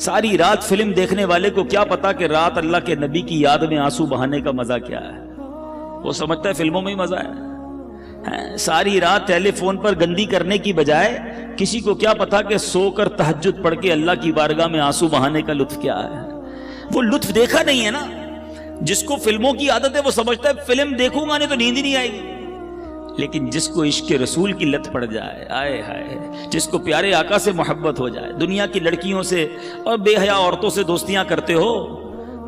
ساری رات فلم دیکھنے والے کو کیا پتا کہ رات اللہ کے نبی کی یاد میں آنسو بہانے کا مزہ کیا ہے. وہ سمجھتا ہے فلموں میں ہی مزہ ہے. ساری رات ٹیلی فون پر گندی کرنے کی بجائے کسی کو کیا پتا کہ سو کر تہجد پڑھ کے اللہ کی بارگاہ میں آنسو بہانے کا لطف کیا ہے. وہ لطف دیکھا نہیں ہے نا. جس کو فلموں کی عادت ہے وہ سمجھتا ہے فلم دیکھوں گا نہیں تو نیند ہی نہیں آئے گی. لیکن جس کو عشق رسول کی لت پڑ جائے، آئے ہائے، جس کو پیارے آقا سے محبت ہو جائے، دنیا کی لڑکیوں سے اور بے حیا عورتوں سے دوستیاں کرتے ہو،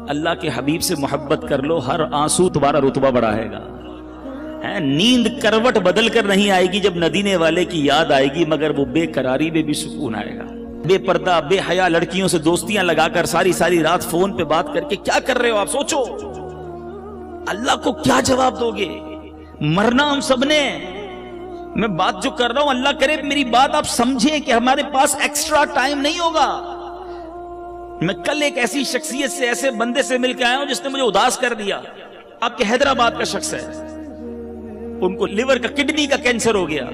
اللہ کے حبیب سے محبت کر لو، ہر آنسو تمہارا رتبہ بڑھائے گا. نیند کروٹ بدل کر نہیں آئے گی جب مدینے والے کی یاد آئے گی، مگر وہ بے قراری میں بھی سکون آئے گا. بے پردہ بے حیا لڑکیوں سے دوستیاں لگا کر ساری رات فون پہ بات کر کے کیا کر رہے ہو آپ؟ سوچو اللہ کو کیا جواب دو گے؟ مرنا ہم سب نے. میں بات جو کر رہا ہوں اللہ کرے میری بات آپ سمجھیں کہ ہمارے پاس ایکسٹرا ٹائم نہیں ہوگا. میں کل ایک ایسی شخصیت سے، ایسے بندے سے مل کے آیا ہوں جس نے مجھے اداس کر دیا. آپ کے حیدرآباد کا شخص ہے، ان کو لیور کا کڈنی کا کینسر ہو گیا،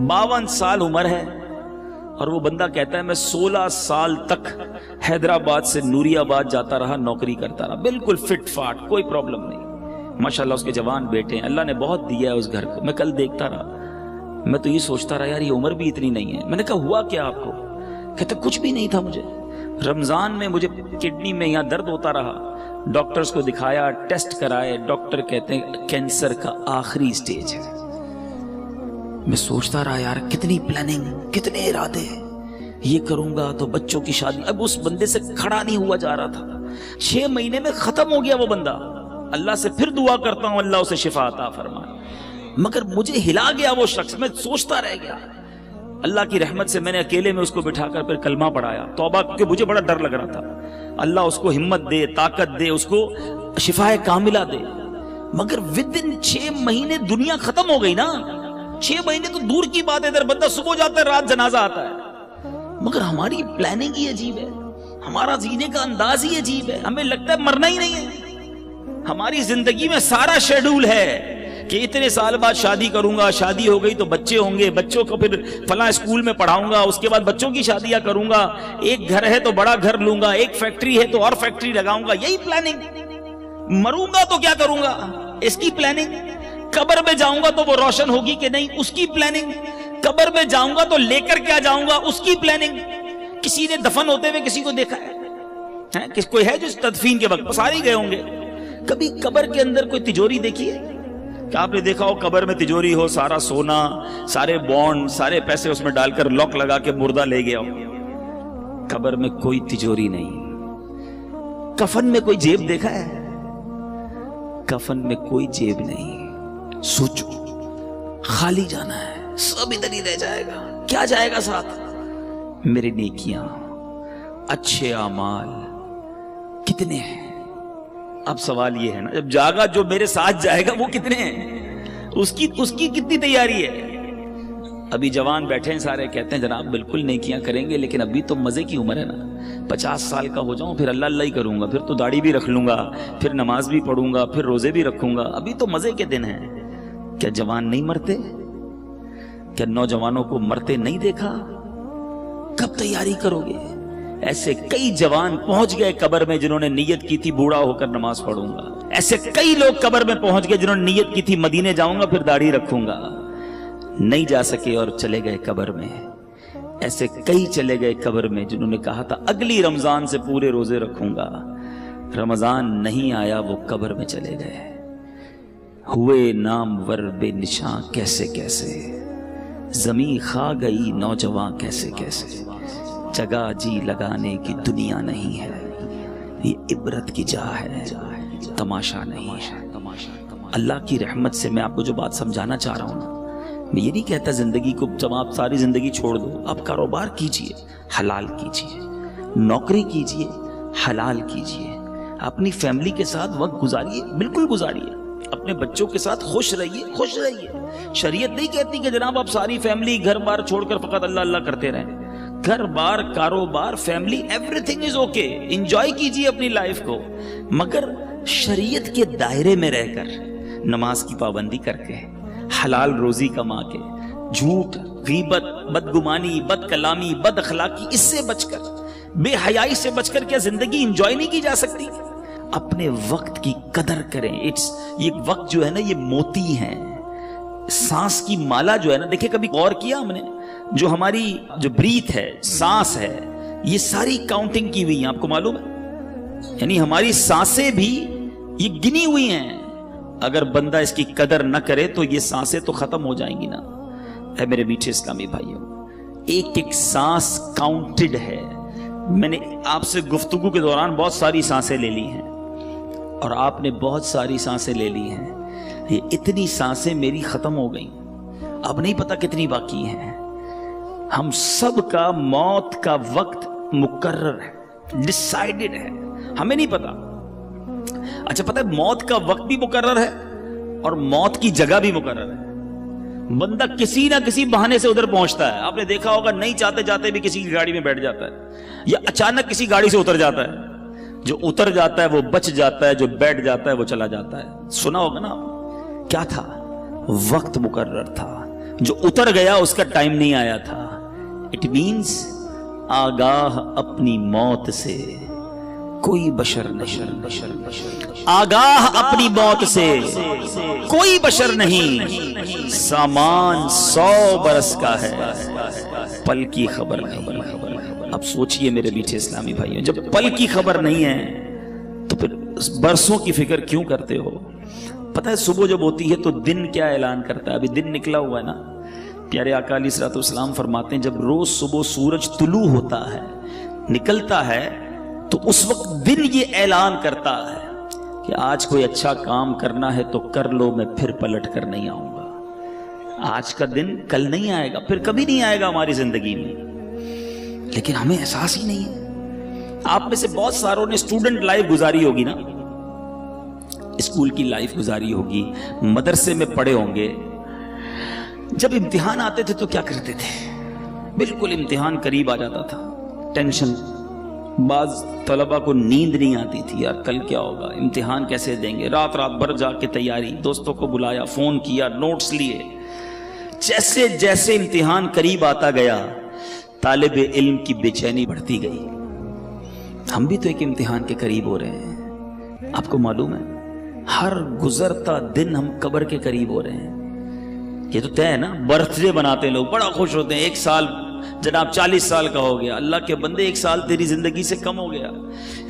52 سال عمر ہے، اور وہ بندہ کہتا ہے میں 16 سال تک حیدرآباد سے نوری آباد جاتا رہا، نوکری کرتا رہا، بالکل فٹ فاٹ، کوئی پرابلم نہیں. ماشاءاللہ اس کے جوان بیٹے ہیں، اللہ نے بہت دیا ہے اس گھر کو. میں کل دیکھتا رہا، میں تو یہ سوچتا رہا یار یہ عمر بھی اتنی نہیں ہے. میں نے کہا ہوا کیا آپ کو؟ کہتا کچھ بھی نہیں تھا مجھے. رمضان میں مجھے کڈنی میں یہاں درد ہوتا رہا، ڈاکٹرز کو دکھایا، ٹیسٹ کرائے، ڈاکٹر کہتے ہیں کینسر کا آخری سٹیج ہے. میں سوچتا رہا یار کتنی پلاننگ، کتنے ارادے، یہ کروں گا تو بچوں کی شادی. اب اس بندے سے کھڑا نہیں ہوا جا رہا تھا. 6 مہینے میں ختم ہو گیا وہ بندہ. اللہ سے پھر دعا کرتا ہوں اللہ اسے شفا عطا فرمائے، مگر مجھے ہلا گیا وہ شخص. میں سوچتا رہ گیا. اللہ کی رحمت سے میں نے اکیلے میں اس کو بٹھا کر پھر کلمہ پڑھایا، توبہ، کیونکہ مجھے بڑا ڈر لگ رہا تھا. اللہ اس کو ہمت دے، طاقت دے، اس کو شفائے کاملہ دے. مگر ودن 6 مہینے دنیا ختم ہو گئی نا. 6 مہینے تو دور کی بات ہے، ادھر بندہ صبح جاتا ہے رات جنازہ آتا ہے. مگر ہماری پلاننگ ہی عجیب ہے، ہمارا جینے کا انداز ہی عجیب ہے. ہمیں لگتا ہے مرنا ہی نہیں ہے. ہماری زندگی میں سارا شیڈول ہے کہ اتنے سال بعد شادی کروں گا، شادی ہو گئی تو بچے ہوں گے، بچوں کو پھر فلاں اسکول میں پڑھاؤں گا، اس کے بعد بچوں کی شادیاں کروں گا، ایک گھر ہے تو بڑا گھر لوں گا، ایک فیکٹری ہے تو اور فیکٹری لگاؤں گا. یہی پلاننگ. مروں گا تو کیا کروں گا، اس کی پلاننگ. قبر میں جاؤں گا تو وہ روشن ہوگی کہ نہیں، اس کی پلاننگ. قبر میں جاؤں گا تو لے کر کیا جاؤں گا، اس کی پلاننگ. کسی نے دفن ہوتے ہوئے کسی کو دیکھا ہے؟ کوئی ہے جو تدفین کے وقت سارے گئے ہوں گے. کبھی قبر کے اندر کوئی تجوری دیکھی ہے؟ کیا آپ نے دیکھا ہو قبر میں تجوری ہو، سارا سونا، سارے بانڈ، سارے پیسے اس میں ڈال کر لاک لگا کے مردہ لے گیا ہو؟ قبر میں کوئی تجوری نہیں. کفن میں کوئی جیب دیکھا ہے؟ کفن میں کوئی جیب نہیں. سوچو خالی جانا ہے، سب ادھر ہی رہ جائے گا. کیا جائے گا ساتھ؟ میری نیکیاں، اچھے اعمال کتنے ہیں؟ اب سوال یہ ہے نا، جب جاگا جو میرے ساتھ جائے گا وہ کتنے ہیں؟ اس کی کتنی تیاری ہے؟ ابھی جوان بیٹھے ہیں سارے، کہتے ہیں جناب بالکل نیکیاں کریں گے، لیکن ابھی تو مزے کی عمر ہے نا. 50 سال کا ہو جاؤں پھر اللہ اللہ ہی کروں گا، پھر تو داڑھی بھی رکھ لوں گا، پھر نماز بھی پڑھوں گا، پھر روزے بھی رکھوں گا. ابھی تو مزے کے دن ہیں. کیا جوان نہیں مرتے؟ کیا نوجوانوں کو مرتے نہیں دیکھا؟ کب تیاری کرو گے؟ ایسے کئی جوان پہنچ گئے قبر میں جنہوں نے نیت کی تھی بوڑھا ہو کر نماز پڑھوں گا. ایسے کئی لوگ قبر میں پہنچ گئے جنہوں نے نیت کی تھی مدینے جاؤں گا پھر داڑھی رکھوں گا. نہیں جا سکے اور چلے گئے قبر میں. ایسے کئی چلے گئے قبر میں جنہوں نے کہا تھا اگلی رمضان سے پورے روزے رکھوں گا. رمضان نہیں آیا، وہ قبر میں چلے گئے. ہوئے نامور بے نشاں کیسے کیسے، زمیں کھا گئی نوجوان کیسے کیسے. جگہ جی لگانے کی دنیا نہیں ہے، یہ عبرت کی جا ہے، تماشا نہیں ہے. اللہ کی رحمت سے میں آپ کو جو بات سمجھانا چاہ رہا ہوں نا، میں یہ نہیں کہتا زندگی کو جب آپ ساری زندگی چھوڑ دو. آپ کاروبار کیجئے، حلال کیجئے، نوکری کیجئے، حلال کیجئے، اپنی فیملی کے ساتھ وقت گزاریے، بالکل گزاریے. اپنے بچوں کے ساتھ خوش رہیے، خوش رہیے. شریعت نہیں کہتی کہ جناب آپ ساری فیملی گھر بار چھوڑ کر فقط اللہ اللہ کرتے رہیں. گھر بار، کاروبار، family, every thing is okay. Enjoy کیجئے اپنی لائف کو، مگر شریعت کے دائرے میں رہ کر، نماز کی پابندی کر کے، حلال روزی کما کے، جھوٹ، غیبت، بدگمانی، بد کلامی، بد اخلاقی، اس سے بچ کر بے حیائی سے بچ کر کیا زندگی انجوائے نہیں کی جا سکتی؟ اپنے وقت کی قدر کریں. یہ وقت جو ہے نا یہ موتی ہے. سانس کی مالا جو ہے نا، دیکھیں کبھی غور کیا ہم نے، جو ہماری جو بریتھ ہے، سانس ہے، یہ ساری کاؤنٹنگ کی ہوئی ہیں، آپ کو معلوم ہے؟ یعنی ہماری سانسیں بھی یہ گنی ہوئی ہیں. اگر بندہ اس کی قدر نہ کرے تو یہ سانسیں تو ختم ہو جائیں گی نا. اے میرے میٹھے اسلامی بھائیوں، ایک ایک سانس کاؤنٹڈ ہے. میں نے آپ سے گفتگو کے دوران بہت ساری سانسیں لے لی ہیں اور آپ نے بہت ساری سانسیں لے لی ہیں. یہ اتنی سانسیں میری ختم ہو گئیں، اب نہیں پتا کتنی باقی ہیں. ہم سب کا موت کا وقت مقرر ہے، ڈیسائیڈڈ ہے، ہمیں نہیں پتا. اچھا پتہ ہے موت کا وقت بھی مقرر ہے اور موت کی جگہ بھی مقرر ہے. بندہ کسی نہ کسی بہانے سے ادھر پہنچتا ہے. آپ نے دیکھا ہوگا نہیں چاہتے جاتے بھی کسی کی گاڑی میں بیٹھ جاتا ہے یا اچانک کسی گاڑی سے اتر جاتا ہے. جو اتر جاتا ہے وہ بچ جاتا ہے، جو بیٹھ جاتا ہے وہ چلا جاتا ہے. سنا ہوگا نا، کیا تھا؟ وقت مقرر تھا. جو اتر گیا اس کا ٹائم نہیں آیا تھا. اٹ مینز آگاہ اپنی موت سے کوئی بشر نہیں، آگاہ اپنی موت سے کوئی بشر نہیں. سامان 100 برس کا ہے، پل کی خبر نہیں. اب سوچئے میرے میٹھے اسلامی بھائیوں، جب پل کی خبر نہیں ہے تو پھر برسوں کی فکر کیوں کرتے ہو؟ پتہ ہے صبح جب ہوتی ہے تو دن کیا اعلان کرتا ہے؟ ابھی دن نکلا ہوا ہے نا. پیارے آقا علیہ الصلوۃ والسلام فرماتے ہیں جب روز صبح سورج طلوع ہوتا ہے، نکلتا ہے، تو اس وقت دن یہ اعلان کرتا ہے کہ آج کوئی اچھا کام کرنا ہے تو کر لو، میں پھر پلٹ کر نہیں آؤں گا. آج کا دن کل نہیں آئے گا، پھر کبھی نہیں آئے گا ہماری زندگی میں. لیکن ہمیں احساس ہی نہیں ہے. آپ میں سے بہت ساروں نے اسٹوڈنٹ لائف گزاری ہوگی نا، اسکول کی لائف گزاری ہوگی، مدرسے میں پڑھے ہوں گے. جب امتحان آتے تھے تو کیا کرتے تھے؟ بالکل امتحان قریب آ جاتا تھا، ٹینشن. بعض طلبہ کو نیند نہیں آتی تھی، یار کل کیا ہوگا، امتحان کیسے دیں گے. رات بھر جا کے تیاری، دوستوں کو بلایا، فون کیا، نوٹس لیے. جیسے جیسے امتحان قریب آتا گیا طالب علم کی بے چینی بڑھتی گئی. ہم بھی تو ایک امتحان کے قریب ہو رہے ہیں. آپ کو معلوم ہے ہر گزرتا دن ہم قبر کے قریب ہو رہے ہیں. یہ تو طے ہے نا. برتھ ڈے بناتے ہیں لوگ، بڑا خوش ہوتے ہیں. 1 سال جناب 40 سال کا ہو گیا. اللہ کے بندے 1 سال تیری زندگی سے کم ہو گیا.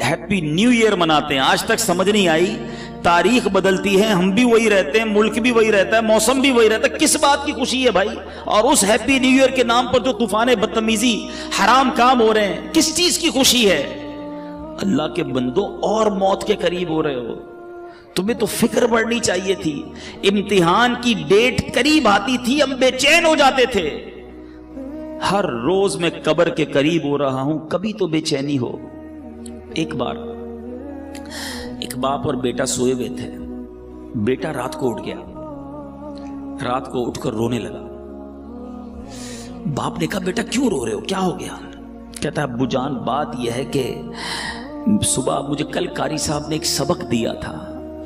ہیپی نیو ایئر مناتے ہیں. آج تک سمجھ نہیں آئی تاریخ بدلتی ہے، ہم بھی وہی رہتے ہیں، ملک بھی وہی رہتا ہے، موسم بھی وہی رہتا ہے. کس بات کی خوشی ہے بھائی؟ اور اس ہیپی نیو ایئر کے نام پر جو طوفان بدتمیزی، حرام کام ہو رہے ہیں، کس چیز کی خوشی ہے؟ اللہ کے بندوں اور موت کے قریب ہو رہے ہو. تمہیں تو فکر بڑھنی چاہیے تھی. امتحان کی ڈیٹ قریب آتی تھی ہم بے چین ہو جاتے تھے. ہر روز میں قبر کے قریب ہو رہا ہوں، کبھی تو بے چینی ہو. ایک بار ایک باپ اور بیٹا سوئے ہوئے تھے. بیٹا رات کو اٹھ گیا، رات کو اٹھ کر رونے لگا. باپ نے کہا بیٹا کیوں رو رہے ہو، کیا ہو گیا؟ کہتا ہے ابو جان بات یہ ہے کہ صبح مجھے کل قاری صاحب نے ایک سبق دیا تھا،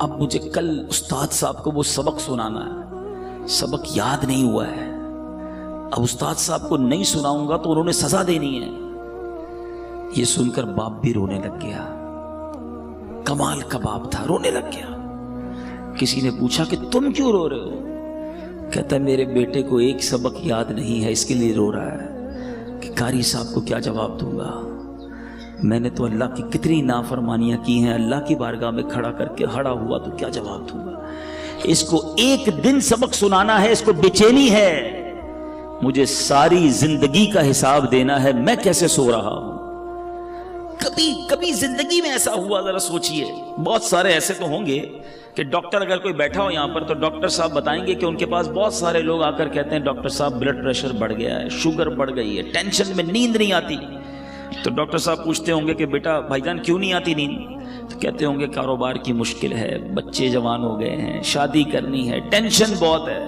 اب مجھے کل استاد صاحب کو وہ سبق سنانا ہے. سبق یاد نہیں ہوا ہے، اب استاد صاحب کو نہیں سناؤں گا تو انہوں نے سزا دینی ہے. یہ سن کر باپ بھی رونے لگ گیا. کمال کا باپ تھا، رونے لگ گیا. کسی نے پوچھا کہ تم کیوں رو رہے ہو؟ کہتا ہے میرے بیٹے کو ایک سبق یاد نہیں ہے، اس کے لیے رو رہا ہے کہ قاری صاحب کو کیا جواب دوں گا. میں نے تو اللہ کی کتنی نافرمانیاں کی ہیں، اللہ کی بارگاہ میں کھڑا کر کے ہڑا ہوا تو کیا جواب دوں گا. اس کو ایک دن سبق سنانا ہے، اس کو بے چینی ہے. مجھے ساری زندگی کا حساب دینا ہے، میں کیسے سو رہا ہوں. کبھی زندگی میں ایسا ہوا؟ ذرا سوچئے. بہت سارے ایسے تو ہوں گے کہ ڈاکٹر اگر کوئی بیٹھا ہو یہاں پر تو ڈاکٹر صاحب بتائیں گے کہ ان کے پاس بہت سارے لوگ آ کر کہتے ہیں ڈاکٹر صاحب بلڈ پریشر بڑھ گیا ہے، شوگر بڑھ گئی ہے، ٹینشن میں نیند نہیں آتی. تو ڈاکٹر صاحب پوچھتے ہوں گے کہ بیٹا بھائی جان کیوں نہیں آتی نیند؟ تو کہتے ہوں گے کاروبار کی مشکل ہے، بچے جوان ہو گئے ہیں، شادی کرنی ہے، ٹینشن بہت ہے،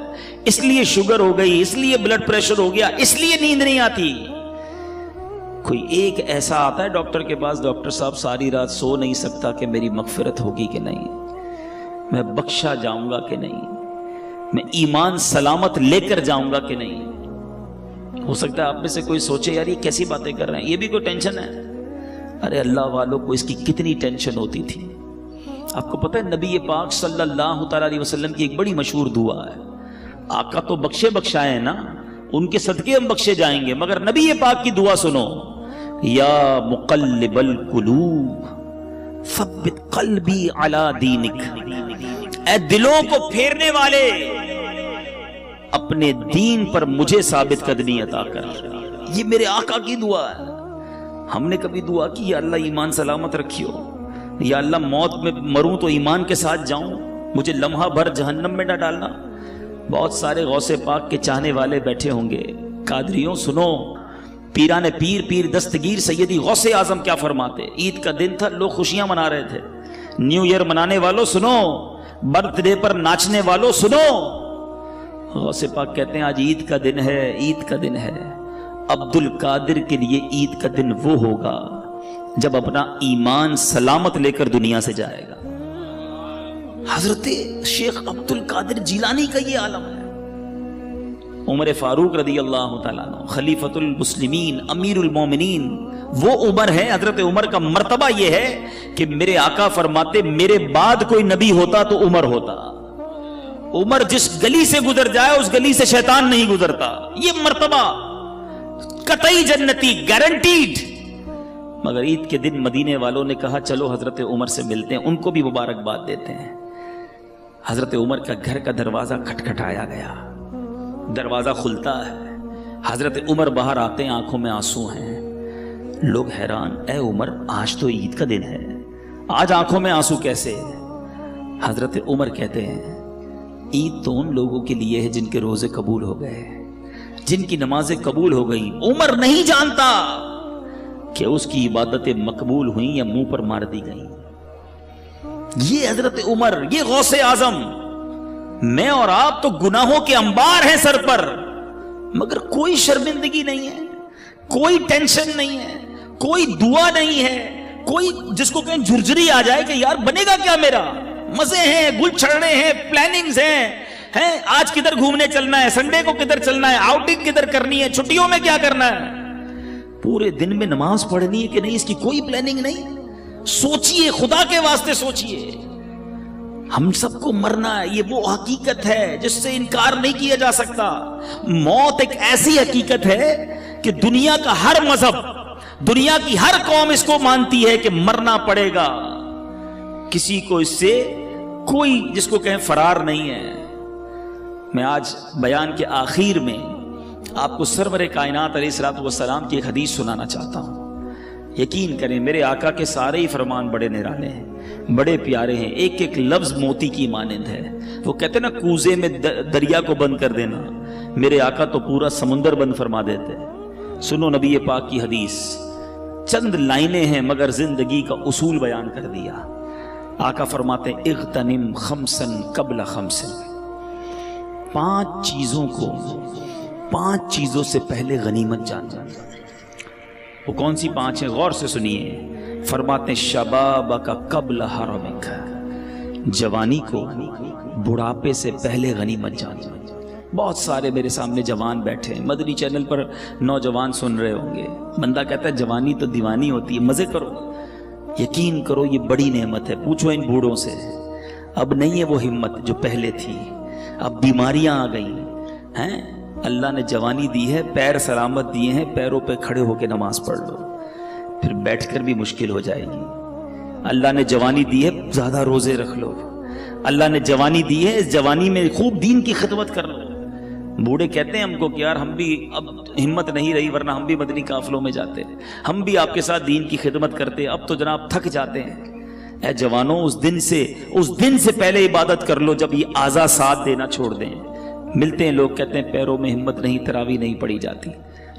اس لیے شوگر ہو گئی، اس لیے بلڈ پریشر ہو گیا، اس لیے نیند نہیں آتی. کوئی ایک ایسا آتا ہے ڈاکٹر کے پاس، ڈاکٹر صاحب ساری رات سو نہیں سکتا کہ میری مغفرت ہوگی کہ نہیں، میں بخشا جاؤں گا کہ نہیں، میں ایمان سلامت لے کر جاؤں گا کہ نہیں. ہو سکتا ہے آپ میں سے کوئی سوچے یار یہ کیسی باتیں کر رہے ہیں، یہ بھی کوئی ٹینشن ہے. ارے اللہ والوں کو اس کی کتنی ٹینشن ہوتی تھی. آپ کو پتہ ہے نبی پاک صلی اللہ تعالی علیہ وسلم کی ایک بڑی مشہور دعا ہے. آقا تو بخشے بخشائے ہیں نا, ان کے صدقے ہم بخشے جائیں گے, مگر نبی پاک کی دعا سنو, یا مقلب القلوب ثبت قلبی علی دینک, اے دلوں کو پھیرنے والے اپنے دین پر مجھے ثابت قدمی عطا کر. یہ میرے آقا کی دعا ہے. ہم نے کبھی دعا کی یا اللہ ایمان سلامت رکھیو, یا اللہ موت میں مروں تو ایمان کے ساتھ جاؤں, مجھے لمحہ بھر جہنم میں نہ ڈالنا. بہت سارے غوث پاک کے چاہنے والے بیٹھے ہوں گے. قادریوں سنو, پیران پیر پیر دستگیر سیدی غوث اعظم کیا فرماتے. عید کا دن تھا, لوگ خوشیاں منا رہے تھے. نیو ایئر منانے والوں سنو, برتھ ڈے پر ناچنے والوں سنو. غوث پاک کہتے ہیں آج عید کا دن ہے, عید کا دن ہے. عبد القادر کے لیے عید کا دن وہ ہوگا جب اپنا ایمان سلامت لے کر دنیا سے جائے گا. حضرت شیخ عبد القادر جیلانی کا یہ عالم ہے. عمر فاروق رضی اللہ تعالیٰ عنہ خلیفۃ المسلمین امیر المومنین, وہ عمر ہے. حضرت عمر کا مرتبہ یہ ہے کہ میرے آقا فرماتے میرے بعد کوئی نبی ہوتا تو عمر ہوتا. عمر جس گلی سے گزر جائے اس گلی سے شیطان نہیں گزرتا. یہ مرتبہ قطعی جنتی, گارنٹیڈ. مگر عید کے دن مدینے والوں نے کہا چلو حضرت عمر سے ملتے ہیں, ان کو بھی مبارکباد دیتے ہیں. حضرت عمر کا گھر کا دروازہ کھٹکھٹایا گیا, دروازہ کھلتا ہے. حضرت عمر باہر آتے ہیں, آنکھوں میں آنسو ہیں. لوگ حیران, اے عمر آج تو عید کا دن ہے, آج آنکھوں میں آنسو کیسے؟ حضرت عمر کہتے ہیں عید تو ان لوگوں کے لیے ہے جن کے روزے قبول ہو گئے, جن کی نمازیں قبول ہو گئی. عمر نہیں جانتا کہ اس کی عبادتیں مقبول ہوئیں یا منہ پر مار دی گئیں. یہ حضرت عمر, یہ غوث اعظم. میں اور آپ تو گناہوں کے انبار ہیں سر پر, مگر کوئی شرمندگی نہیں ہے, کوئی ٹینشن نہیں ہے, کوئی دعا نہیں ہے, کوئی جس کو کہیں جھرجھری آ جائے کہ یار بنے گا کیا میرا. مزے ہیں, گل چھڑنے ہیں, پلاننگز ہیں, آج کدھر گھومنے چلنا ہے, سنڈے کو کدھر چلنا ہے, آؤٹنگ کدھر کرنی ہے, چھٹیوں میں کیا کرنا ہے. پورے دن میں نماز پڑھنی ہے کہ نہیں, اس کی کوئی پلاننگ نہیں. سوچئے, خدا کے واسطے سوچئے, ہم سب کو مرنا ہے. یہ وہ حقیقت ہے جس سے انکار نہیں کیا جا سکتا. موت ایک ایسی حقیقت ہے کہ دنیا کا ہر مذہب, دنیا کی ہر قوم اس کو مانتی ہے کہ مرنا پڑے گا. کسی کو اس سے کوئی جس کو کہیں فرار نہیں ہے. میں آج بیان کے آخر میں آپ کو سرور کائنات علیہ الصلوۃ والسلام کی ایک حدیث سنانا چاہتا ہوں. یقین کریں میرے آقا کے سارے ہی فرمان بڑے نرالے ہیں, بڑے پیارے ہیں, ایک ایک لفظ موتی کی مانند ہے. وہ کہتے ہیں نا کوزے میں دریا کو بند کر دینا, میرے آقا تو پورا سمندر بند فرما دیتے. سنو نبی پاک کی حدیث, چند لائنیں ہیں مگر زندگی کا اصول بیان کر دیا. آقا فرماتے ہیں اغتنم خمسن قبل خمسن, 5 چیزوں کو 5 چیزوں سے پہلے غنیمت جان. وہ کون سی 5 ہیں؟ غور سے سنیے. فرماتے ہیں شبابک قبل حرمک, جوانی کو بڑھاپے سے پہلے غنیمت جان. بہت سارے میرے سامنے جوان بیٹھے ہیں, مدنی چینل پر نوجوان سن رہے ہوں گے. بندہ کہتا ہے جوانی تو دیوانی ہوتی ہے, مزے کرو. یقین کرو یہ بڑی نعمت ہے. پوچھو ان بوڑھوں سے, اب نہیں ہے وہ ہمت جو پہلے تھی. اب بیماریاں آ گئی ہیں. اللہ نے جوانی دی ہے, پیر سلامت دیے ہیں, پیروں پہ کھڑے ہو کے نماز پڑھ لو, پھر بیٹھ کر بھی مشکل ہو جائے گی. اللہ نے جوانی دی ہے, زیادہ روزے رکھ لو. اللہ نے جوانی دی ہے, اس جوانی میں خوب دین کی خدمت کر لو. بوڑھے کہتے ہیں ہم کو کہ یار ہم بھی اب ہمت نہیں رہی, ورنہ ہم بھی مدنی قافلوں میں جاتے, ہم بھی آپ کے ساتھ دین کی خدمت کرتے, اب تو جناب تھک جاتے ہیں. اے جوانوں, اس دن سے پہلے عبادت کر لو جب یہ اعضاء ساتھ دینا چھوڑ دیں. ملتے ہیں لوگ کہتے ہیں پیروں میں ہمت نہیں, تراویح نہیں پڑھی جاتی.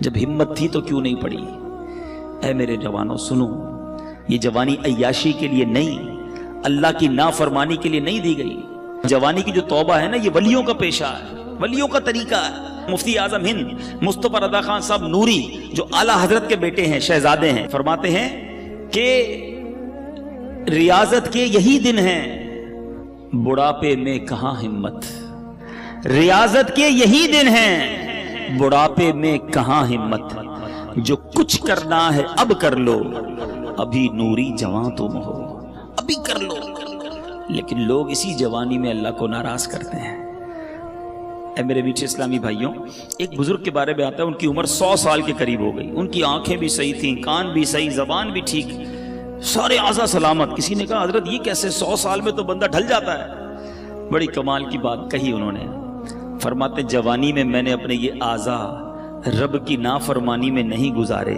جب ہمت تھی تو کیوں نہیں پڑھی؟ اے میرے جوانوں سنو, یہ جوانی عیاشی کے لیے نہیں, اللہ کی نافرمانی کے لیے نہیں دی گئی. جوانی کی جو توبہ ہے نا, یہ ولیوں کا پیشہ ہے, ولیوں کا طریقہ ہے. مفتی اعظم ہند مصطفی رضا خان صاحب نوری جو اعلیٰ حضرت کے بیٹے ہیں, شہزادے ہیں, فرماتے ہیں کہ ریاضت کے یہی دن ہیں, بڑھاپے میں کہاں ہمت. ریاضت کے یہی دن ہیں, بڑھاپے میں کہاں ہمت. جو کچھ کرنا ہے اب کر لو, ابھی نوری جوان تم ہو، ابھی کر لو. لیکن لوگ اسی جوانی میں اللہ کو ناراض کرتے ہیں. اے میرے میٹھے اسلامی بھائیوں، ایک بزرگ کے بارے میں آتا ہے، ان کی عمر 100 سال کے قریب ہو گئی. ان کی آنکھیں بھی صحیح تھیں، کان بھی صحیح، زبان بھی ٹھیک، سارے اعضاء سلامت. کسی نے کہا حضرت یہ کیسے 100 سال میں تو بندہ ڈھل جاتا ہے؟ بڑی کمال کی بات کہی انہوں نے. فرماتے جوانی میں میں نے اپنے یہ اعضاء رب کی نافرمانی میں نہیں گزارے،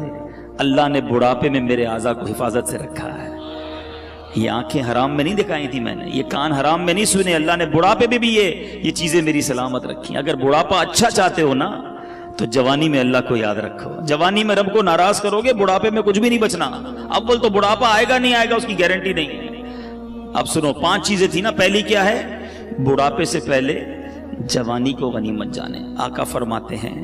اللہ نے بڑھاپے میں میرے اعضاء کو حفاظت سے رکھا ہے. یہ آنکھیں حرام میں نہیں دکھائی تھی میں نے، یہ کان حرام میں نہیں سنے، اللہ نے بڑھاپے میں بھی یہ چیزیں میری سلامت رکھی. اگر بڑھاپا اچھا چاہتے ہو نا تو جوانی میں اللہ کو یاد رکھو. جوانی میں رب کو ناراض کرو گے، بڑھاپے میں کچھ بھی نہیں بچنا. اول تو بڑھاپا آئے گا نہیں آئے گا اس کی گارنٹی نہیں ہے. اب سنو، 5 چیزیں تھی نا. پہلی کیا ہے؟ بڑھاپے سے پہلے جوانی کو غنیمت جانے. آقا فرماتے ہیں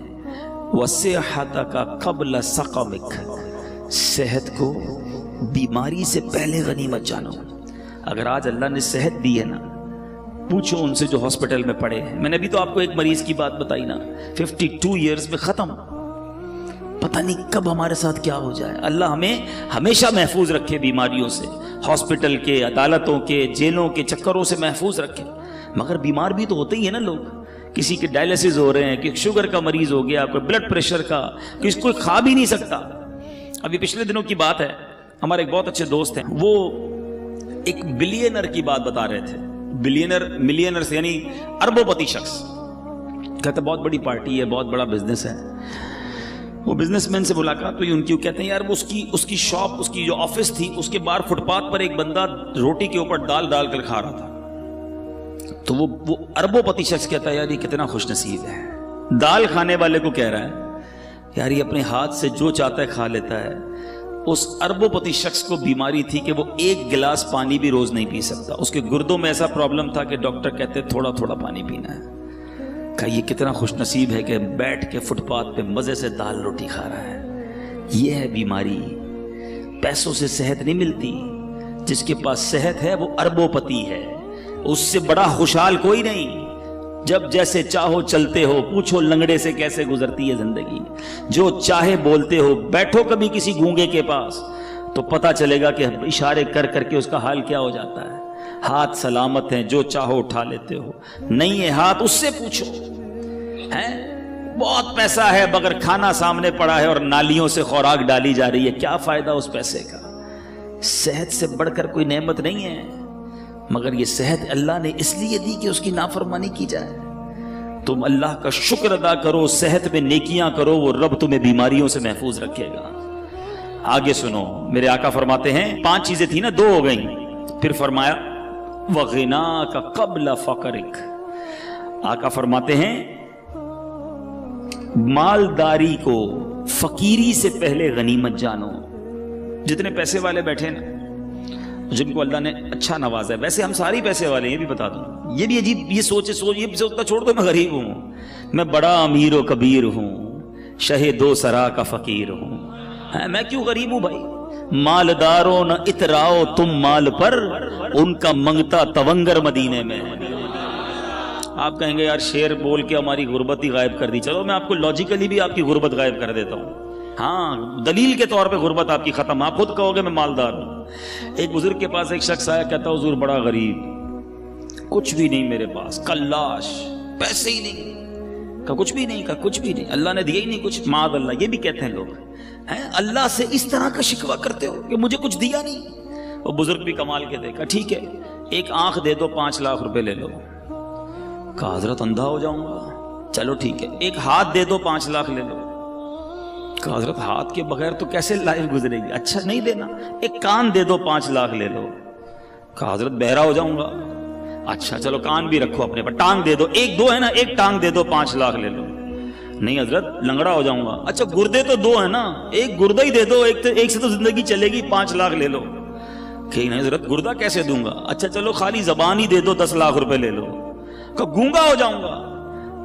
وَصِحَّتَكَ قَبْلَ سَقَمِكَ، صحت کو بیماری سے پہلے غنیمت جانو. اگر آج اللہ نے صحت دی ہے نا، پوچھو ان سے جو ہاسپٹل میں پڑے ہیں. میں نے بھی تو آپ کو ایک مریض کی بات بتائی نا، 52 ایئرز میں ختم. پتہ نہیں کب ہمارے ساتھ کیا ہو جائے. اللہ ہمیں ہمیشہ محفوظ رکھے بیماریوں سے، ہاسپٹل کے، عدالتوں کے، جیلوں کے چکروں سے محفوظ رکھے. مگر بیمار بھی تو ہوتے ہی ہیں نا لوگ. کسی کے ڈائلسس ہو رہے ہیں، کہ شوگر کا مریض ہو گیا، کوئی بلڈ پریشر کا، کسی کوئی کھا بھی نہیں سکتا. ابھی پچھلے دنوں کی بات ہے، ہمارے ایک بہت اچھے دوست ہیں، وہ ایک بلینر کی بات بتا رہے تھے. ملینر سے یعنی اربوں پتی شخص. کہتے بہت بڑی پارٹی ہے، بہت بڑا بزنس ہے. وہ بزنس مین سے ملاقات ہوئی ان کی. وہ کہتے ہیں یار وہ اس کی شاپ، اس کی جو آفس تھی، اس کے باہر فٹ پاتھ پر ایک بندہ روٹی کے اوپر ڈال ڈال کر کھا رہا تھا. تو وہ اربوں پتی شخص کہتا ہے یار یہ کتنا خوش نصیب ہے. دال کھانے والے کو کہہ رہا ہے یار یہ اپنے ہاتھ سے جو چاہتا ہے کھا لیتا ہے. اس اربوں پتی شخص کو بیماری تھی کہ وہ 1 گلاس پانی بھی روز نہیں پی سکتا. اس کے گردوں میں ایسا پرابلم تھا کہ ڈاکٹر کہتے تھوڑا تھوڑا پانی پینا ہے. کہا یہ کتنا خوش نصیب ہے کہ بیٹھ کے فٹ پاتھ پہ مزے سے دال روٹی کھا رہا ہے. یہ ہے بیماری. پیسوں سے صحت نہیں ملتی. جس کے پاس صحت ہے وہ اربوں پتی ہے. اس سے بڑا خوشحال کوئی نہیں. جب جیسے چاہو چلتے ہو، پوچھو لنگڑے سے کیسے گزرتی ہے زندگی. جو چاہے بولتے ہو. بیٹھو کبھی کسی گونگے کے پاس تو پتا چلے گا کہ اشارے کر کر کے اس کا حال کیا ہو جاتا ہے. ہاتھ سلامت ہیں، جو چاہو اٹھا لیتے ہو. نہیں ہے ہاتھ، اس سے پوچھو. بہت پیسہ ہے مگر کھانا سامنے پڑا ہے اور نالیوں سے خوراک ڈالی جا رہی ہے. کیا فائدہ اس پیسے کا؟ صحت سے بڑھ کر کوئی نعمت نہیں ہے. مگر یہ صحت اللہ نے اس لیے دی کہ اس کی نافرمانی کی جائے. تم اللہ کا شکر ادا کرو، صحت میں نیکیاں کرو، وہ رب تمہیں بیماریوں سے محفوظ رکھے گا. آگے سنو، میرے آقا فرماتے ہیں 5 چیزیں تھی نا، 2 ہو گئیں. پھر فرمایا وَغِنَاكَ قَبْلَ فَقْرِكَ. آقا فرماتے ہیں مالداری کو فقیری سے پہلے غنیمت جانو. جتنے پیسے والے بیٹھے نا، جن کو اللہ نے اچھا نوازا ہے، ویسے ہم ساری پیسے والے ہیں، یہ بھی بتا دوں. یہ بھی عجیب یہ سوچتا چھوڑ دو میں غریب ہوں، میں بڑا امیر و کبیر ہوں، شہ 2 سرا کا فقیر ہوں. میں کیوں غریب ہوں بھائی؟ مالداروں نہ اتراؤ تم مال پر، ان کا منگتا تونگر مدینے میں. آپ کہیں گے یار شعر بول کے ہماری غربت ہی غائب کر دی. چلو میں آپ کو لاجیکلی بھی آپ کی غربت غائب کر دیتا ہوں. ہاں دلیل کے طور پہ غربت آپ کی ختم. آپ خود کہو گے میں مالدار ہوں. ایک بزرگ کے پاس ایک شخص آیا، کہتا حضور بڑا غریب، کچھ بھی نہیں میرے پاس، کلاش، پیسے ہی نہیں. کہا کچھ بھی نہیں؟ کہا کچھ بھی نہیں، اللہ نے دیا ہی نہیں کچھ. معاذ اللہ. یہ بھی کہتے ہیں لوگ، اللہ سے اس طرح کا شکوہ کرتے ہو کہ مجھے کچھ دیا نہیں. وہ بزرگ بھی کمال کے دیکھا. ٹھیک ہے ایک آنکھ دے دو 5 لاکھ روپے لے لو. کہا حضرت اندھا ہو جاؤں گا. چلو ٹھیک ہے ایک ہاتھ دے دو 5 لاکھ لے لو. کہا حضرت ہاتھ کے بغیر تو کیسے لائف گزرے گی؟ اچھا نہیں دینا. ایک کان دے دو 5 لاکھ لے لو. کہا حضرت بہرا ہو جاؤں گا. اچھا چلو کان بھی رکھو اپنے پر. ٹانگ دے دو، 1-2 ہے نا، ایک ٹانگ دے دو 5 لاکھ لے لو. نہیں حضرت لنگڑا ہو جاؤں گا. اچھا گردے تو 2 ہیں نا، ایک گردہ ہی دے دو، ایک سے تو زندگی چلے گی، 5 لاکھ لے لو. کہ نہیں حضرت گردہ کیسے دوں گا. اچھا چلو خالی زبان ہی دے دو 10 لاکھ روپے لے لو. کہ گونگا ہو جاؤں گا.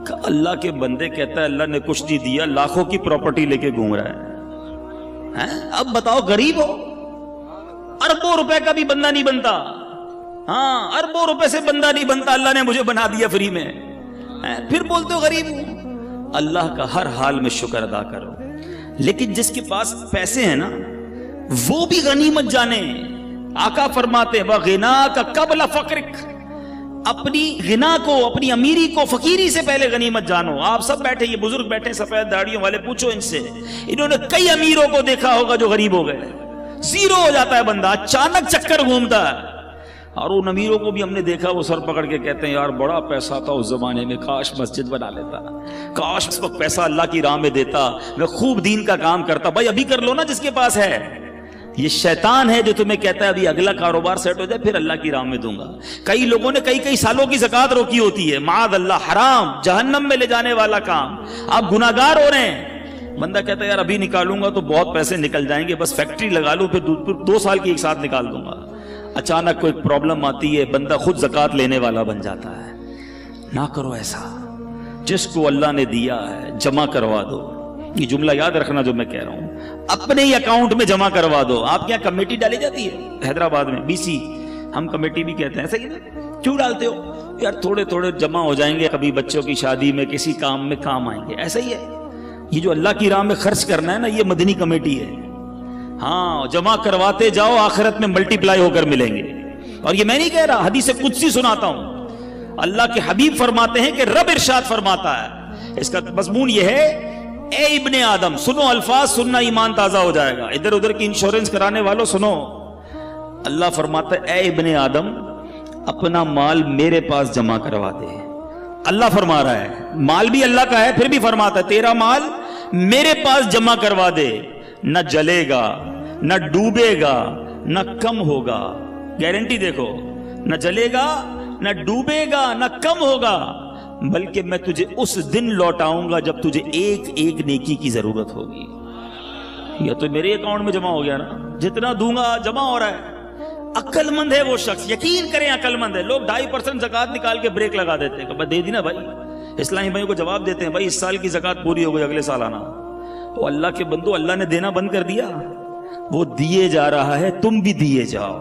کہ اللہ کے بندے کہتا ہے اللہ نے کچھ نہیں دیا، لاکھوں کی پراپرٹی لے کے گھوم رہا ہے. اب بتاؤ غریب ہو؟ اربوں روپے کا بھی بندہ نہیں بنتا. ہاں اربوں روپے سے بندہ نہیں بنتا، اللہ نے مجھے بنا دیا فری میں. پھر بولتے ہو غریب ہوں. اللہ کا ہر حال میں شکر ادا کرو. لیکن جس کے پاس پیسے ہیں نا وہ بھی غنیمت جانے. آقا فرماتے ہیں وَغِنَاكَ قَبْلَ فَقْرِكَ، اپنی غنا کو، اپنی امیری کو فقیری سے پہلے غنیمت جانو. آپ سب بیٹھے، یہ بزرگ بیٹھے سفید داڑھیوں والے، پوچھو ان سے، انہوں نے کئی امیروں کو دیکھا ہوگا جو غریب ہو گئے. زیرو ہو جاتا ہے بندہ، اچانک چکر گھومتا ہے. اور ان امیروں کو بھی ہم نے دیکھا، وہ سر پکڑ کے کہتے ہیں یار بڑا پیسہ تھا اس زمانے میں، کاش مسجد بنا لیتا، کاش اس وقت پیسہ اللہ کی راہ میں دیتا، میں خوب دین کا کام کرتا. بھائی ابھی کر لو نا جس کے پاس ہے. یہ شیطان ہے جو تمہیں کہتا ہے ابھی اگلا کاروبار سیٹ ہو جائے پھر اللہ کی راہ میں دوں گا. کئی لوگوں نے کئی سالوں کی زکوٰۃ روکی ہوتی ہے، معاذ اللہ، حرام، جہنم میں لے جانے والا کام. آپ گناہگار ہو رہے ہیں. بندہ کہتا ہے یار ابھی نکالوں گا تو بہت پیسے نکل جائیں گے، بس فیکٹری لگا لوں پھر 2 سال کی ایک ساتھ نکال دوں گا. اچانک کوئی پرابلم آتی ہے، بندہ خود زکوٰۃ لینے والا بن جاتا ہے. نہ کرو ایسا. جس کو اللہ نے دیا ہے جمع کروا دو. یہ جملہ یاد رکھنا جو میں کہہ رہا ہوں، اپنے ہی اکاؤنٹ میں جمع کروا دو. آپ کے یہاں کمیٹی ڈالی جاتی ہے حیدرآباد میں، BC، ہم کمیٹی بھی کہتے ہیں، ایسا ہی نا؟ کیوں ڈالتے ہو؟ یار تھوڑے تھوڑے جمع ہو جائیں گے، کبھی بچوں کی شادی میں کسی کام میں کام آئیں گے. ایسا ہی ہے یہ جو اللہ کی راہ میں خرچ کرنا ہے نا، یہ مدنی کمیٹی ہے. ہاں جمع کرواتے جاؤ، آخرت میں ملٹی پلائی ہو کر ملیں گے. اور یہ میں نہیں کہہ رہا، حدیث قدسی سناتا ہوں. اللہ کے حبیب فرماتے ہیں کہ رب ارشاد فرماتا ہے، اس کا مضمون یہ ہے، اے ابن آدم، سنو الفاظ، سننا ایمان تازہ ہو جائے گا. ادھر ادھر کی انشورنس کرانے والوں سنو. اللہ فرماتا ہے اے ابن آدم، اپنا مال میرے پاس جمع کروا دے. اللہ فرما رہا ہے، مال بھی اللہ کا ہے، پھر بھی فرماتا ہے تیرا مال میرے پاس جمع کروا دے. نہ جلے گا، نہ ڈوبے گا، نہ کم ہوگا. گارنٹی دیکھو، نہ جلے گا، نہ ڈوبے گا، نہ کم ہوگا، بلکہ میں تجھے اس دن لوٹاؤں گا جب تجھے ایک ایک نیکی کی ضرورت ہوگی. یہ تو میرے اکاؤنٹ میں جمع ہو گیا نا، جتنا دوں گا جمع ہو رہا ہے. عقل مند ہے وہ شخص، یقین کریں عقل مند ہے. لوگ 2.5% زکوٰۃ نکال کے بریک لگا دیتے ہیں کہ دے دی نا بھائی. اسلامی بھائیوں کو جواب دیتے ہیں بھائی اس سال کی زکوٰۃ پوری ہو گئی، اگلے سال آنا. وہ اللہ کے بندو، اللہ نے دینا بند کر دیا، وہ دیے جا رہا ہے، تم بھی دیے جاؤ.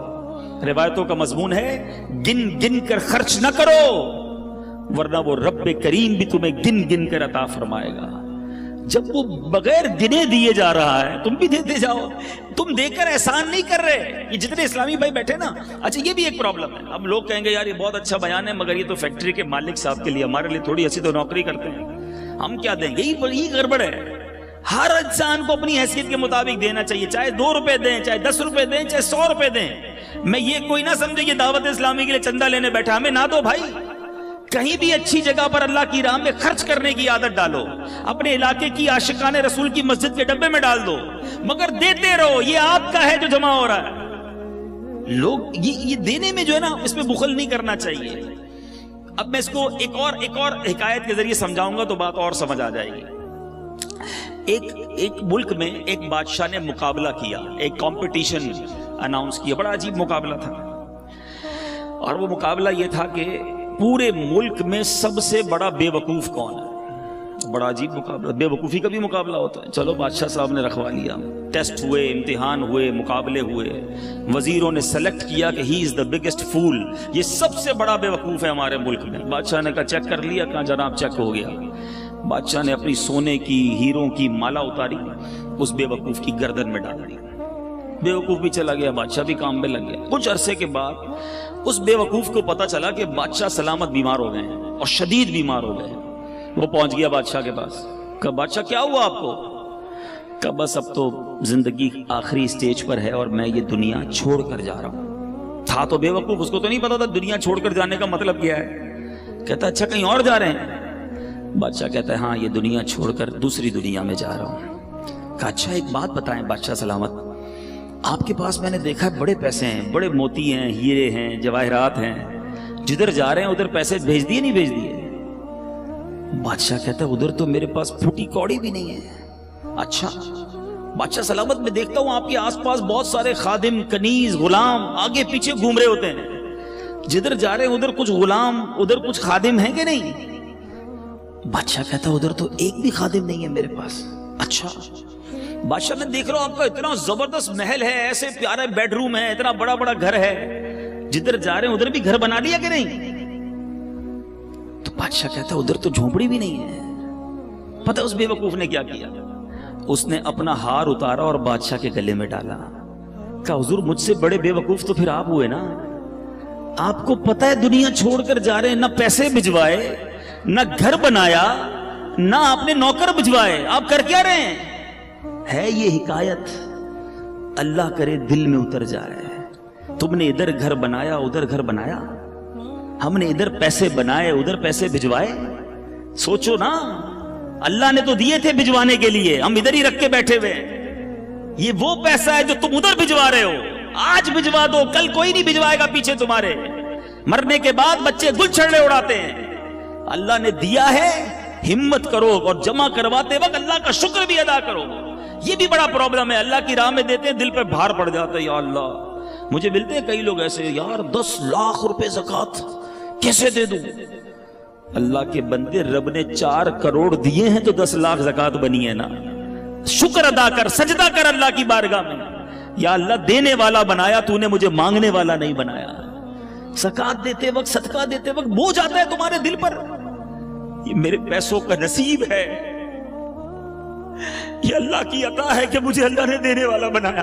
روایتوں کا مضمون ہے گن گن کر خرچ نہ کرو، ورنہ وہ رب کریم بھی تمہیں گن گن کر عطا فرمائے گا. جب وہ بغیر گنے دیے جا رہا ہے تم بھی دیتے جاؤ. تم دے کر احسان نہیں کر رہے. یہ جتنے اسلامی بھائی بیٹھے نا، اچھا یہ بھی ایک پرابلم ہے. اب لوگ کہیں گے یار یہ بہت اچھا بیان ہے، مگر یہ تو فیکٹری کے مالک صاحب کے لیے، ہمارے لیے تھوڑی ایسی تو نوکری کرتے ہیں، ہم کیا دیں گے؟ یہی گڑبڑ ہے. ہر انسان کو اپنی حیثیت کے مطابق دینا چاہیے، چاہے 2 روپے دیں، چاہے 10 روپے دیں، چاہے 100 روپے دیں. میں یہ کوئی نہ سمجھے یہ دعوت اسلامی کے لیے چندہ لینے بیٹھا، ہمیں نہ دو بھائی. کہیں بھی اچھی جگہ پر اللہ کی راہ میں خرچ کرنے کی عادت ڈالو. اپنے علاقے کی عاشقان رسول کی مسجد کے ڈبے میں ڈال دو، مگر دیتے رہو. یہ آپ کا ہے جو جمع ہو رہا ہے. لوگ یہ دینے میں جو ہے نا، اس میں بخل نہیں کرنا چاہیے. اب میں اس کو ایک اور حکایت کے ذریعے سمجھاؤں گا تو بات اور سمجھ آ جائے گی. ایک ملک میں ایک بادشاہ نے مقابلہ کیا، ایک کمپٹیشن اناؤنس کیا. بڑا عجیب مقابلہ تھا، اور وہ مقابلہ یہ تھا کہ پورے ملک میں سب سے بڑا بے وقوف کون ہے. بڑا عجیب مقابلہ، بے وقوفی کا بھی مقابلہ ہوتا ہے. چلو بادشاہ صاحب نے رکھوا لیا، ٹیسٹ ہوئے، امتحان ہوئے، مقابلے ہوئے، وزیروں نے سلیکٹ کیا کہ ہی از دا بگیسٹ فول، یہ سب سے بڑا بے وقوف ہے ہمارے ملک میں. بادشاہ نے کہا چیک کر لیا؟ کہا جناب چیک ہو گیا. بادشاہ نے اپنی سونے کی، ہیروں کی مالا اتاری، اس بے وقوف کی گردن میں ڈال دی. بے وقوف بھی چلا گیا، بادشاہ بھی کام میں لگ گیا. کچھ عرصے کے بعد اس بے وقوف کو پتا چلا کہ بادشاہ سلامت بیمار ہو گئے ہیں، اور شدید بیمار ہو گئے ہیں. وہ پہنچ گیا بادشاہ کے پاس. کہا بادشاہ کیا ہوا آپ کو؟ کہا بس اب تو زندگی آخری سٹیج پر ہے اور میں یہ دنیا چھوڑ کر جا رہا ہوں. تھا تو بے وقوف، اس کو تو نہیں پتا تھا دنیا چھوڑ کر جانے کا مطلب کیا ہے. کہتا اچھا کہیں اور جا رہے ہیں؟ بادشاہ کہتا ہے ہاں یہ دنیا چھوڑ کر دوسری دنیا میں جا رہا ہوں. کہا اچھا ایک بات بتائیں بادشاہ سلامت، آپ کے پاس میں نے دیکھا ہے بڑے پیسے ہیں، بڑے موتی ہیں، ہیرے ہیں، جواہرات ہیں، جدھر جا رہے ہیں ادھر پیسے بھیج دیے نہیں بھیج دیے؟ بادشاہ کہتا ہے ادھر تو میرے پاس پھوٹی کوڑی بھی نہیں ہے. اچھا بادشاہ سلامت میں دیکھتا ہوں آپ کے آس پاس بہت سارے خادم، کنیز، غلام آگے پیچھے گھوم رہے ہوتے ہیں، جدھر جا رہے ہیں ادھر کچھ غلام، ادھر کچھ خادم ہیں کہ نہیں؟ بادشاہ کہتا ہے ادھر تو ایک بھی خادم نہیں ہے میرے پاس. اچھا بادشاہ میں دیکھ رہا ہوں آپ کا اتنا زبردست محل ہے، ایسے پیارے بیڈ روم ہے، اتنا بڑا بڑا گھر ہے، جدھر جا رہے ہیں ادھر بھی گھر بنا لیا کہ نہیں؟ تو بادشاہ کہتا ہے ادھر تو جھونپڑی بھی نہیں ہے. پتہ اس بے وقوف نے کیا کیا؟ اس نے اپنا ہار اتارا اور بادشاہ کے گلے میں ڈالا. کہا حضور مجھ سے بڑے بے وقوف تو پھر آپ ہوئے نا. آپ کو پتہ ہے دنیا چھوڑ کر جا رہے ہیں, نہ پیسے بھجوائے, نہ گھر بنایا, نہ اپنے نوکر بھجوائے, آپ کر کیا رہے ہیں؟ ہے یہ حکایت, اللہ کرے دل میں اتر جائے. تم نے ادھر گھر بنایا ادھر گھر بنایا, ہم نے ادھر پیسے بنائے ادھر پیسے بھجوائے. سوچو نا, اللہ نے تو دیے تھے بھجوانے کے لیے, ہم ادھر ہی رکھ کے بیٹھے ہوئے. یہ وہ پیسہ ہے جو تم ادھر بھجوا رہے ہو. آج بھجوا دو, کل کوئی نہیں بھجوائے گا پیچھے تمہارے. مرنے کے بعد بچے گل چھڑے اڑاتے ہیں. اللہ نے دیا ہے, ہمت کرو اور جمع کرواتے وقت اللہ کا شکر بھی ادا کرو. یہ بھی بڑا پرابلم ہے, اللہ کی راہ میں دیتے ہیں دل پہ بھار پڑ جاتا ہے. یا اللہ, مجھے ملتے ہیں کئی لوگ ایسے, یار 10 لاکھ روپے زکوٰۃ کیسے دے دوں؟ اللہ کے بندے, رب نے 4 کروڑ دیے ہیں تو 10 لاکھ زکوٰۃ بنی ہے نا. شکر ادا کر, سجدہ کر اللہ کی بارگاہ میں. یا اللہ, دینے والا بنایا تو نے, مجھے مانگنے والا نہیں بنایا. زکوٰۃ دیتے وقت, صدقہ دیتے وقت بوجھ آتا ہے تمہارے دل پر, یہ میرے پیسوں کا نصیب ہے, یہ اللہ کی عطا ہے کہ مجھے اللہ نے دینے والا بنایا,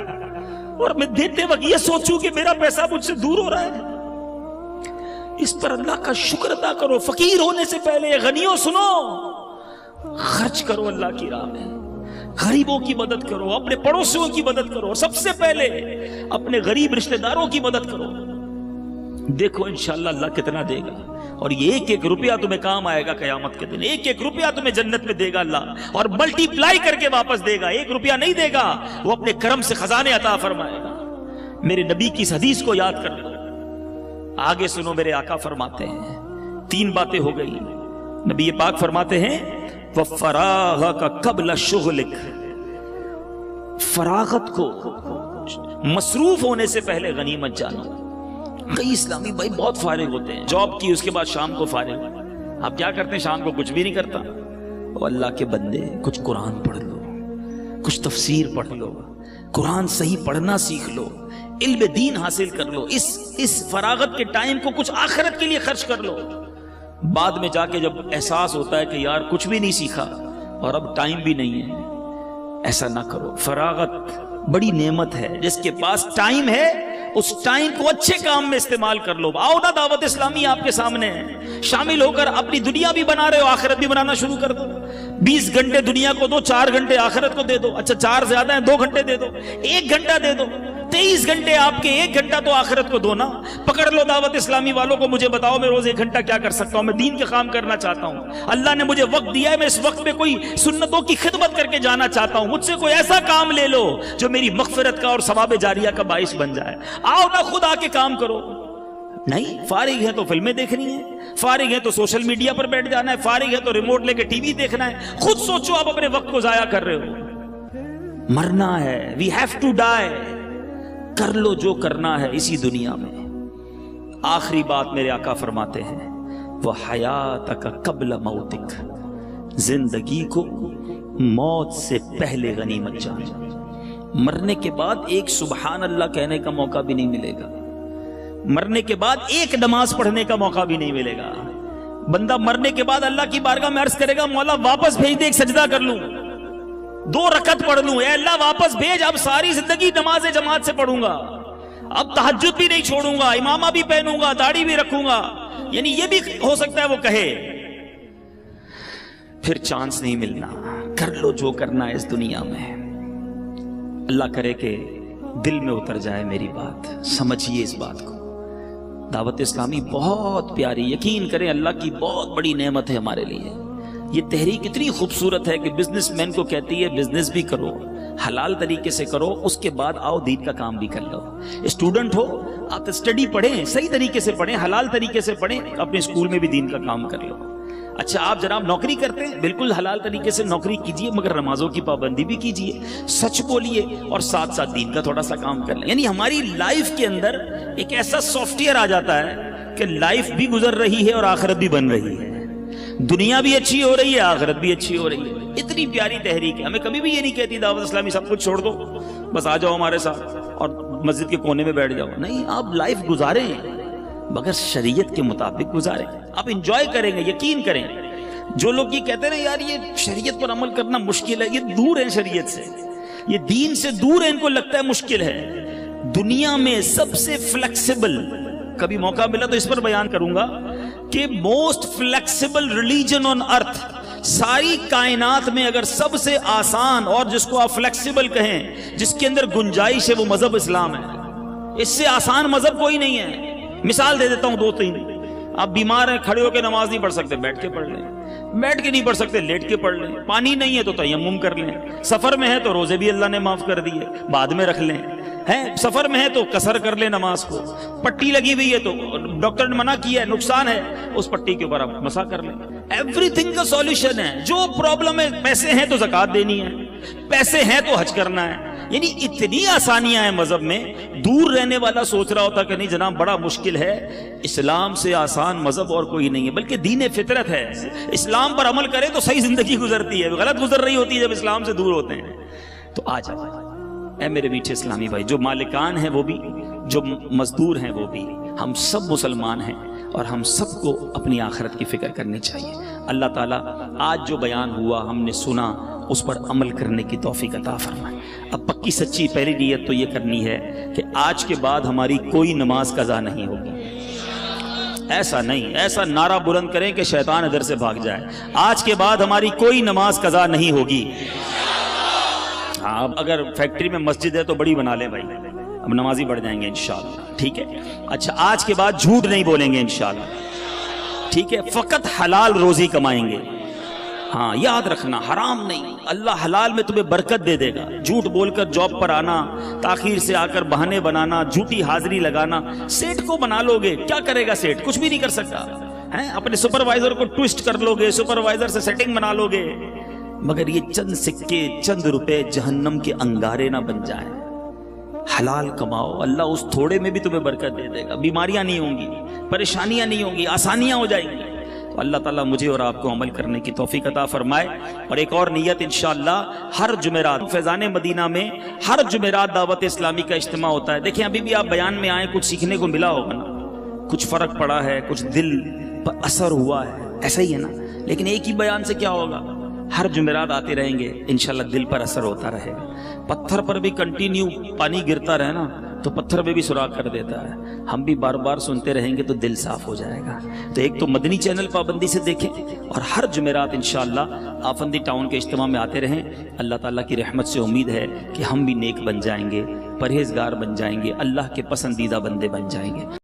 اور میں دیتے وقت یہ سوچوں کہ میرا پیسہ مجھ سے دور ہو رہا ہے. اس پر اللہ کا شکر ادا کرو. فقیر ہونے سے پہلے غنیوں سنو, خرچ کرو اللہ کی راہ میں, غریبوں کی مدد کرو, اپنے پڑوسیوں کی مدد کرو, سب سے پہلے اپنے غریب رشتہ داروں کی مدد کرو. دیکھو انشاءاللہ اللہ کتنا دے گا, اور یہ ایک ایک روپیہ تمہیں کام آئے گا قیامت کے دن. ایک ایک روپیہ تمہیں جنت میں دے گا اللہ, اور ملٹی پلائی کر کے واپس دے گا. ایک روپیہ نہیں دے گا, وہ اپنے کرم سے خزانے عطا فرمائے گا. میرے نبی کی اس حدیث کو یاد کر لو. آگے سنو, میرے آقا فرماتے ہیں 3 باتیں ہو گئی. نبی پاک فرماتے ہیں وَفَرَاغَكَ قَبْلَ شُغْلِكَ, فراغت کو, مصروف ہونے سے پہلے غنیمت جانو. کئی اسلامی بھائی بہت فارغ ہوتے ہیں, جاب کی اس کے بعد شام کو فارغ. آپ کیا کرتے ہیں شام کو؟ کچھ بھی نہیں کرتا. اللہ کے بندے, کچھ قرآن پڑھ لو, کچھ تفسیر پڑھ لو, قرآن صحیح پڑھنا سیکھ لو, علم دین حاصل کر لو. اس فراغت کے ٹائم کو کچھ آخرت کے لیے خرچ کر لو. بعد میں جا کے جب احساس ہوتا ہے کہ یار کچھ بھی نہیں سیکھا اور اب ٹائم بھی نہیں ہے, ایسا نہ کرو. فراغت بڑی نعمت ہے. جس کے پاس ٹائم ہے اس ٹائم کو اچھے کام میں استعمال کر لو. آؤ نا, دعوت اسلامی آپ کے سامنے ہے, شامل ہو کر اپنی دنیا بھی بنا رہے ہو, آخرت بھی بنانا شروع کر دو. 20 گھنٹے دنیا کو دو, 4 گھنٹے آخرت کو دے دو. اچھا 4 زیادہ ہیں, 2 گھنٹے دے دو, 1 گھنٹہ دے دو. 23 گھنٹے آپ کے, 1 گھنٹہ تو آخرت کو دو نا. پکڑ لو دعوت اسلامی والوں کو, مجھے بتاؤ میں روز 1 گھنٹہ کیا کر سکتا ہوں؟ میں دین کے کام کرنا چاہتا ہوں. اللہ نے مجھے وقت دیا ہے, میں اس وقت میں کوئی سنتوں کی خدمت کر کے جانا چاہتا ہوں. مجھ سے کوئی ایسا کام لے لو جو میری مغفرت کا اور ثواب جاریہ کا باعث بن جائے. آؤ نا, خود آ کے کام کرو. نہیں, فارغ ہے تو فلمیں دیکھنی ہے, فارغ ہے تو سوشل میڈیا پر بیٹھ جانا ہے, فارغ ہے تو ریموٹ لے کے ٹی وی دیکھنا ہے. خود سوچو, آپ اپنے وقت کو ضائع کر رہے ہو. مرنا ہے, وی ہیو ٹو ڈائی. کر لو جو کرنا ہے اسی دنیا میں. آخری بات میرے آقا فرماتے ہیں وَحَيَاتَكَ قَبْلَ مَوْتِكَ, زندگی کو موت سے پہلے غنیمت جان. مرنے کے بعد ایک سبحان اللہ کہنے کا موقع بھی نہیں ملے گا. مرنے کے بعد ایک نماز پڑھنے کا موقع بھی نہیں ملے گا. بندہ مرنے کے بعد اللہ کی بارگاہ میں عرض کرے گا, مولا واپس بھیج دے, ایک سجدہ کر لوں, 2 رکعت پڑھ لوں. اے اللہ واپس بھیج, اب ساری زندگی نماز جماعت سے پڑھوں گا, اب تہجد بھی نہیں چھوڑوں گا, امامہ بھی پہنوں گا, داڑھی بھی رکھوں گا. یعنی یہ بھی ہو سکتا ہے وہ کہے. پھر چانس نہیں ملنا. کر لو جو کرنا ہے اس دنیا میں. اللہ کرے کہ دل میں اتر جائے میری بات, سمجھیے اس بات کو. دعوت اسلامی بہت پیاری, یقین کریں اللہ کی بہت بڑی نعمت ہے ہمارے لیے. یہ تحریک اتنی خوبصورت ہے کہ بزنس مین کو کہتی ہے بزنس بھی کرو, حلال طریقے سے کرو, اس کے بعد آؤ دین کا کام بھی کر لو. اسٹوڈنٹ ہو آپ اسٹڈی پڑھیں, صحیح طریقے سے پڑھیں, حلال طریقے سے پڑھیں, اپنے اسکول میں بھی دین کا کام کر لو. اچھا آپ جناب نوکری کرتے ہیں, بالکل حلال طریقے سے نوکری کیجئے, مگر نمازوں کی پابندی بھی کیجئے, سچ بولیے, اور ساتھ ساتھ دین کا تھوڑا سا کام کر لیں. یعنی ہماری لائف کے اندر ایک ایسا سافٹ ویئر آ جاتا ہے کہ لائف بھی گزر رہی ہے اور آخرت بھی بن رہی ہے. دنیا بھی اچھی ہو رہی ہے, آخرت بھی اچھی ہو رہی ہے. اتنی پیاری تحریک ہے. ہمیں کبھی بھی یہ نہیں کہتی دعوت اسلامی سب کچھ چھوڑ دو, بس آ جاؤ ہمارے ساتھ اور مسجد کے کونے میں بیٹھ جاؤ. نہیں, آپ لائف گزاریں مگر شریعت کے مطابق گزاریں. آپ انجوائے کریں گے, یقین کریں. جو لوگ یہ کہتے ہیں نا یار یہ شریعت پر عمل کرنا مشکل ہے, یہ دور ہے شریعت سے, یہ دین سے دور ہے, ان کو لگتا ہے مشکل ہے. دنیا میں سب سے فلیکسیبل، کبھی موقع ملا تو اس پر بیان کروں گا کہ موسٹ فلیکسیبل ریلیجن آن ارتھ، ساری کائنات میں اگر سب سے آسان اور جس کو آپ فلیکسیبل کہیں، جس کے اندر گنجائش ہے، وہ مذہب اسلام ہے۔ اس سے آسان مذہب کوئی نہیں ہے۔ مثال دے دیتا ہوں دو تین۔ آپ بیمار ہیں، کھڑے ہو کے نماز نہیں پڑھ سکتے، بیٹھ کے پڑھ لیں۔ بیٹھ کے نہیں پڑھ سکتے، لیٹ کے پڑھ لیں۔ پانی نہیں ہے تو تیمم کر لیں۔ سفر میں ہے تو روزے بھی اللہ نے معاف کر دیے، بعد میں رکھ لیں۔ سفر میں ہے تو قصر کر لیں نماز کو۔ پٹی لگی ہوئی ہے تو ڈاکٹر نے منع کیا ہے، نقصان ہے، اس پٹی کے اوپر آپ مسح کر لیں۔ ایوری تھنگ کا سولوشن ہے۔ جو پرابلم ہے، پیسے ہیں تو زکوٰۃ دینی ہے، پیسے ہیں تو حج کرنا ہے۔ یعنی اتنی آسانیاں ہیں مذہب میں۔ دور رہنے والا سوچ رہا ہوتا کہ نہیں جناب بڑا مشکل ہے، اسلام سے آسان مذہب اور کوئی نہیں ہے، بلکہ دین فطرت ہے۔ اسلام پر عمل کرے تو صحیح زندگی گزرتی ہے، غلط گزر رہی ہوتی ہے جب اسلام سے دور ہوتے ہیں۔ تو آ جاؤ اے میرے میٹھے اسلامی بھائی، جو مالکان ہیں وہ بھی، جو مزدور ہیں وہ بھی، ہم سب مسلمان ہیں اور ہم سب کو اپنی آخرت کی فکر کرنی چاہیے۔ اللہ تعالیٰ آج جو بیان ہوا ہم نے سنا، اس پر عمل کرنے کی توفیق عطا فرمائے۔ اب پکی سچی پہلی نیت تو یہ کرنی ہے کہ آج کے بعد ہماری کوئی نماز قضا نہیں ہوگی۔ ایسا نہیں، ایسا نعرہ بلند کریں کہ شیطان ادھر سے بھاگ جائے۔ آج کے بعد ہماری کوئی نماز قضا نہیں ہوگی۔ ہاں، اب اگر فیکٹری میں مسجد ہے تو بڑی بنا لیں بھائی، اب نمازی بڑھ جائیں گے انشاءاللہ، ٹھیک ہے؟ اچھا، آج کے بعد جھوٹ نہیں بولیں گے انشاءاللہ، ٹھیک ہے؟ فقط حلال روزی کمائیں گے۔ ہاں، یاد رکھنا، حرام نہیں۔ اللہ حلال میں تمہیں برکت دے دے گا۔ جھوٹ بول کر جاب پر آنا، تاخیر سے آ کر بہانے بنانا، جھوٹی حاضری لگانا، سیٹ کو بنا لو گے، کیا کرے گا سیٹ؟ کچھ بھی نہیں کر سکتا۔ اپنے سپروائزر کو ٹوسٹ کر لو گے، سپروائزر سے سیٹنگ بنا لو گے، مگر یہ چند سکے، چند روپے جہنم کے انگارے نہ بن جائیں۔ حلال کماؤ، اللہ اس تھوڑے میں بھی تمہیں برکت دے دے گا۔ بیماریاں نہیں ہوں گی، پریشانیاں نہیں ہوں گی، آسانیاں ہو جائیں گی۔ تو اللہ تعالیٰ مجھے اور آپ کو عمل کرنے کی توفیق عطا فرمائے۔ اور ایک اور نیت انشاءاللہ، ہر جمعرات فیضان مدینہ میں ہر جمعرات دعوت اسلامی کا اجتماع ہوتا ہے۔ دیکھیں، ابھی بھی آپ بیان میں آئیں، کچھ سیکھنے کو ملا ہوگا نا، کچھ فرق پڑا ہے، کچھ دل پر اثر ہوا ہے، ایسا ہی ہے نا؟ لیکن ایک ہی بیان سے کیا ہوگا؟ ہر جمعرات آتے رہیں گے، انشاءاللہ دل پر اثر ہوتا رہے گا۔ پتھر پر بھی کنٹینیو پانی گرتا رہے نا تو پتھر میں بھی سراغ کر دیتا ہے۔ ہم بھی بار بار سنتے رہیں گے تو دل صاف ہو جائے گا۔ تو ایک تو مدنی چینل پابندی سے دیکھیں، اور ہر جمعرات انشاءاللہ آفندی ٹاؤن کے اجتماع میں آتے رہیں۔ اللہ تعالیٰ کی رحمت سے امید ہے کہ ہم بھی نیک بن جائیں گے، پرہیزگار بن جائیں گے، اللہ کے پسندیدہ بندے بن جائیں گے۔